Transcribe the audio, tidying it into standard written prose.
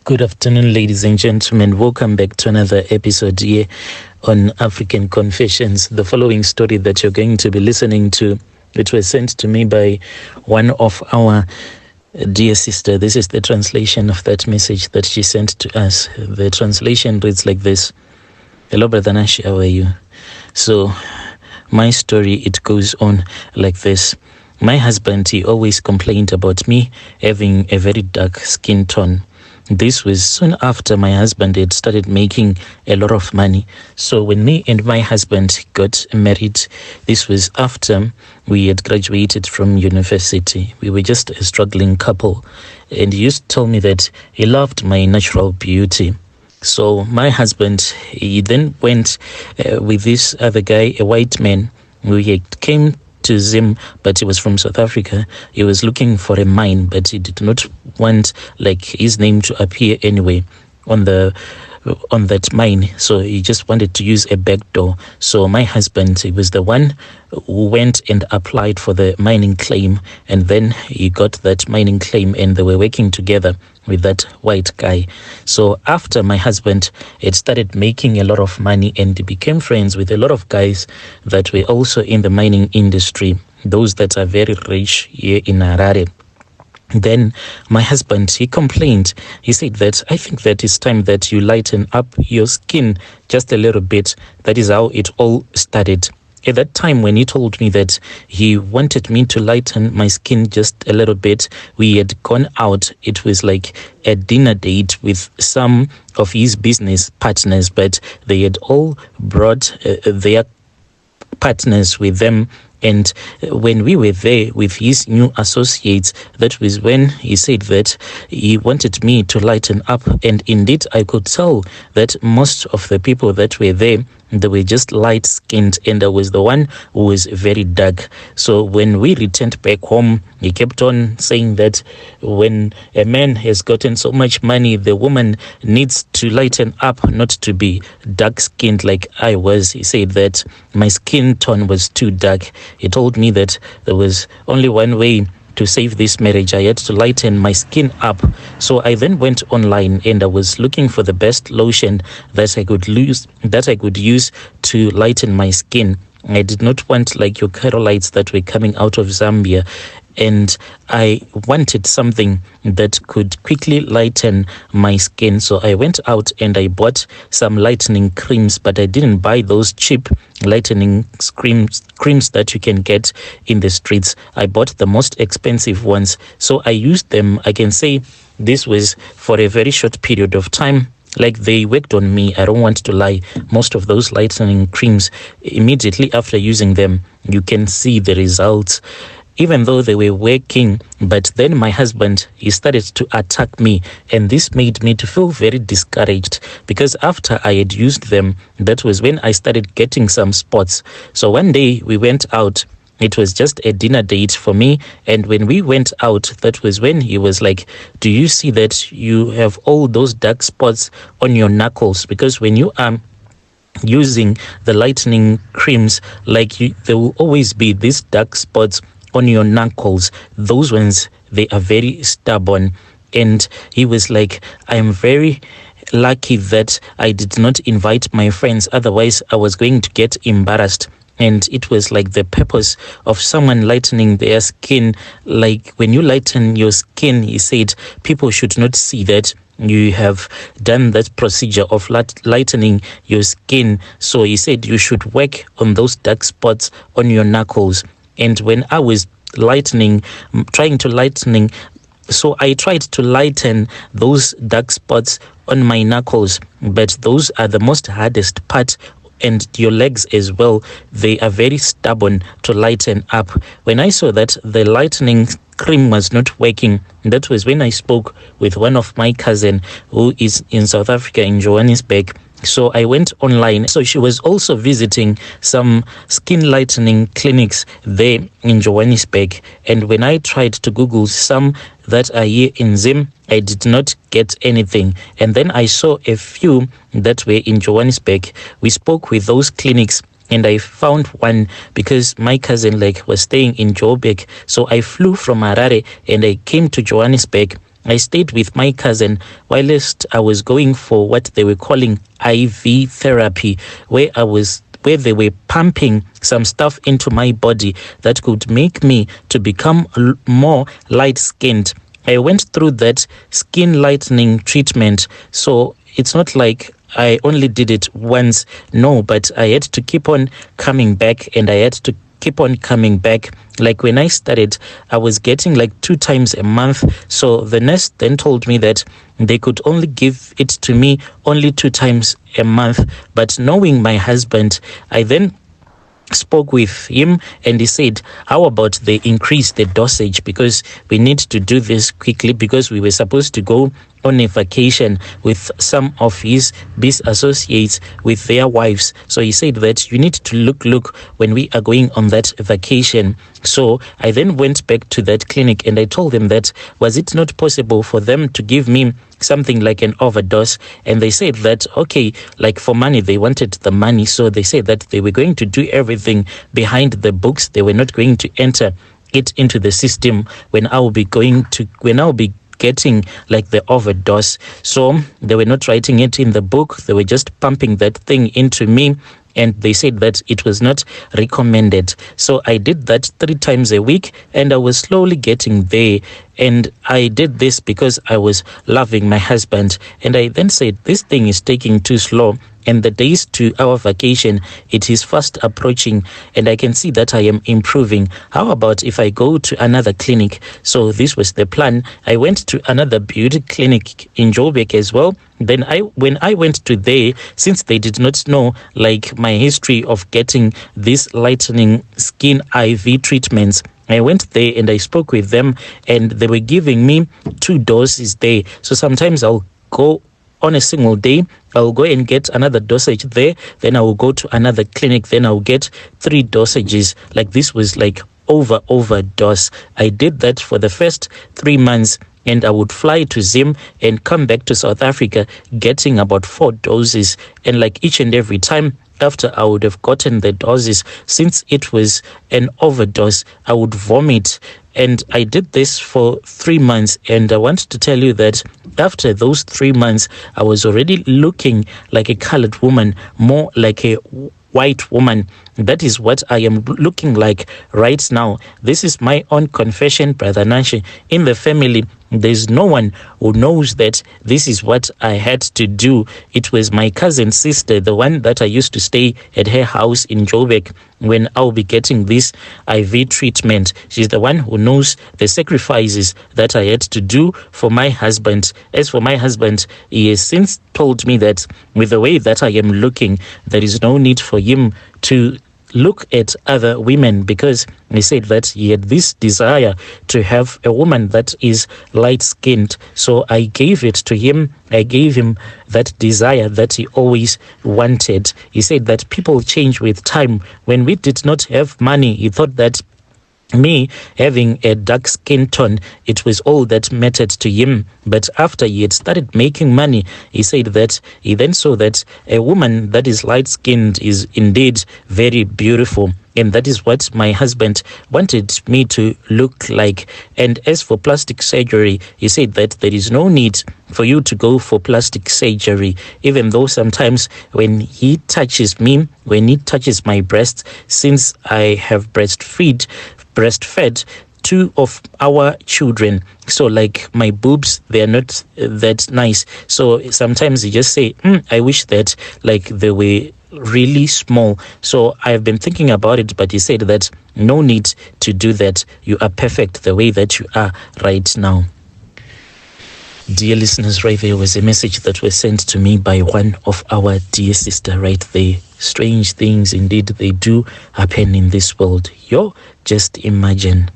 Good afternoon, ladies and gentlemen. Welcome back to another episode here on African Confessions. The following story that you're going to be listening to, it was sent to me by one of our dear sister. This is the translation of that message that she sent to us. The translation reads like this. Hello, Brother Nash, how are you? So, my story, it goes on like this. My husband, he always complained about me having a very dark skin tone. This was soon after my husband had started making a lot of money. So when me and my husband got married, this was after we had graduated from university. We were just a struggling couple. And he used to tell me that he loved my natural beauty. So my husband, he then went with this other guy, a white man, who came to Zim, but he was from South Africa. He was looking for a mine, but he did not want like his name to appear anyway on that mine. So he just wanted to use a back door. So my husband, he was the one who went and applied for the mining claim, and then he got that mining claim, and they were working together with that white guy. So after my husband had started making a lot of money and he became friends with a lot of guys that were also in the mining industry, those that are very rich here in Harare, then my husband, he complained. He said that, I think that it's time that you lighten up your skin just a little bit. That is how it all started. At that time, when he told me that he wanted me to lighten my skin just a little bit, we had gone out. It was like a dinner date with some of his business partners, but they had all brought their partners with them. And when we were there with his new associates, that was when he said that he wanted me to lighten up. And indeed, I could tell that most of the people that were there, they were just light-skinned, and I was the one who was very dark. So when we returned back home, he kept on saying that when a man has gotten so much money, the woman needs to lighten up, not to be dark-skinned like I was. He said that my skin tone was too dark. He told me that there was only one way to save this marriage. I had to lighten my skin up. So I then went online and I was looking for the best lotion that I could use to lighten my skin. I did not want like your Carolites that were coming out of Zambia, and I wanted something that could quickly lighten my skin. So I went out and I bought some lightening creams, but I didn't buy those cheap lightening creams that you can get in the streets. I bought the most expensive ones. So I used them. I can say this was for a very short period of time. Like, they worked on me. I don't want to lie. Most of those lightening creams, immediately after using them, you can see the results, even though they were working. But then my husband, he started to attack me, and this made me to feel very discouraged, because after I had used them, that was when I started getting some spots. So one day we went out. It was just a dinner date for me. And when we went out, that was when he was like, do you see that you have all those dark spots on your knuckles? Because when you are using the lightening creams, there will always be these dark spots on your knuckles. Those ones, they are very stubborn. And he was like, I am very lucky that I did not invite my friends. Otherwise, I was going to get embarrassed. And it was like the purpose of someone lightening their skin. Like, when you lighten your skin, he said, people should not see that you have done that procedure of lightening your skin. So he said you should work on those dark spots on your knuckles. And when I was trying to lighten, so I tried to lighten those dark spots on my knuckles, but those are the most hardest part. And your legs as well, they are very stubborn to lighten up. When I saw that the lightening cream was not working, that was when I spoke with one of my cousin who is in South Africa, in Johannesburg. So I went online. So she was also visiting some skin lightening clinics there in Johannesburg. And when I tried to Google some that are here in Zim, I did not get anything. And then I saw a few that were in Johannesburg. We spoke with those clinics, and I found one because my cousin was staying in Joburg. So I flew from Harare and I came to Johannesburg. I stayed with my cousin whilst I was going for what they were calling IV therapy, where they were pumping some stuff into my body that could make me to become more light-skinned. I went through that skin lightening treatment. So it's not like I only did it once. No, but I had to keep on coming back, and I had to keep on coming back. Like when I started, I was getting 2 times a month. So the nurse then told me that they could only give it to me only 2 times a month. But knowing my husband, I then spoke with him and he said, how about they increase the dosage, because we need to do this quickly, because we were supposed to go on a vacation with some of his biz associates with their wives. So he said that you need to look when we are going on that vacation. So I then went back to that clinic and I told them that was it not possible for them to give me something like an overdose? And they said that okay, for money, they wanted the money. So they said that they were going to do everything behind the books. They were not going to enter it into the system when I will be getting the overdose. So they were not writing it in the book. They were just pumping that thing into me. And they said that it was not recommended. So I did that 3 times a week and I was slowly getting there. And I did this because I was loving my husband. And I then said, this thing is taking too slow. And the days to our vacation, it is fast approaching and I can see that I am improving. How about if I go to another clinic? So this was the plan. I went to another beauty clinic in Joburg as well. Then when I went to there, since they did not know my history of getting this lightening skin IV treatments, I went there and I spoke with them and they were giving me 2 doses there. So sometimes I'll go on a single day, I'll go and get another dosage there, then I will go to another clinic, then I'll get 3 dosages. This was overdose. I did that for the first 3 months and I would fly to Zim and come back to South Africa getting about 4 doses. And each and every time after I would have gotten the doses, since it was an overdose, I would vomit. And I did this for 3 months. And I want to tell you that after those 3 months, I was already looking like a colored woman, more like a white woman. That is what I am looking like right now. This is my own confession, Brother Nashi. In the family, there's no one who knows that this is what I had to do. It was my cousin's sister, the one that I used to stay at her house in Joburg when I'll be getting this IV treatment. She's the one who knows the sacrifices that I had to do for my husband. As for my husband, he has since told me that with the way that I am looking, there is no need for him to look at other women, because he said that he had this desire to have a woman that is light-skinned. So I gave it to him. I gave him that desire that he always wanted. He said that people change with time. When we did not have money, he thought that me having a dark skin tone, it was all that mattered to him. But after he had started making money, he said that he then saw that a woman that is light-skinned is indeed very beautiful. And that is what my husband wanted me to look like. And as for plastic surgery, he said that there is no need for you to go for plastic surgery, even though sometimes when he touches me, when he touches my breasts, since I have breastfed 2 of our children, so my boobs, they are not that nice. So sometimes you just say, I wish that they were really small. So I've been thinking about it, but he said that no need to do that. You are perfect the way that you are right now. Dear listeners, right there was a message that was sent to me by one of our dear sister right there. Strange things indeed they do happen in this world. Just imagine.